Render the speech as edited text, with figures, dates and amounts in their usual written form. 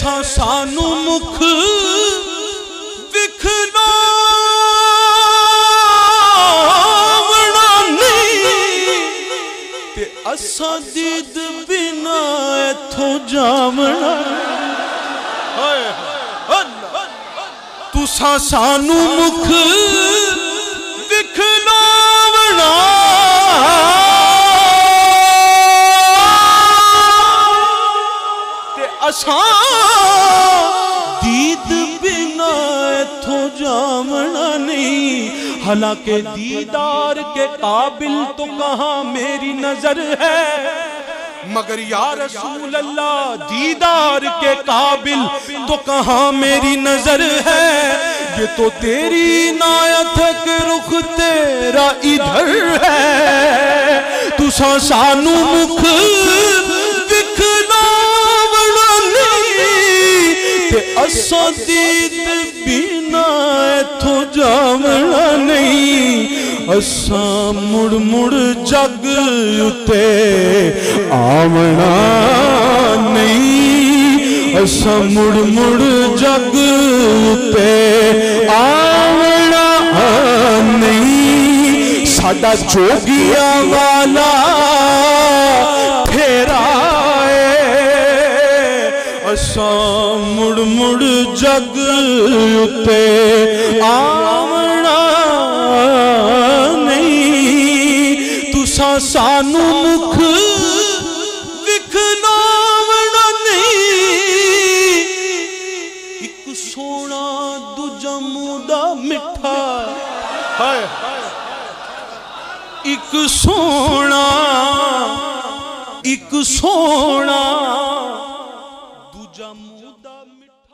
तुसा सानू मुख विखना असा दीद बिना इथों जावना तुसा सानू मुख विखलावना ते असा दीद बिना इथों जावना नहीं। हालांकि दीदार के काबिल तो कहाँ मेरी नजर है, मगर या रसूल अल्लाह दीदार के काबिल तो कहाँ मेरी नजर है। ये तो तेरी इनायत है कि रुख तेरा इधर है। तुसा सानू मुख विखलावना नहीं ते असा दीद बिना इथों जावना नहीं। असा मुड़ मुड़ जग उते आवना नहीं। असा मुड़ मुड़ जग उते आवना नहीं। साडा जोगिया वाला फेरा असा मुड़ मुड़ जग उते आवना नहीं। तुसा सानू मुख विखलावना नहीं। एक सोना दूजा मुदा मिठा है, एक सोना दूजा मुदा मिठा।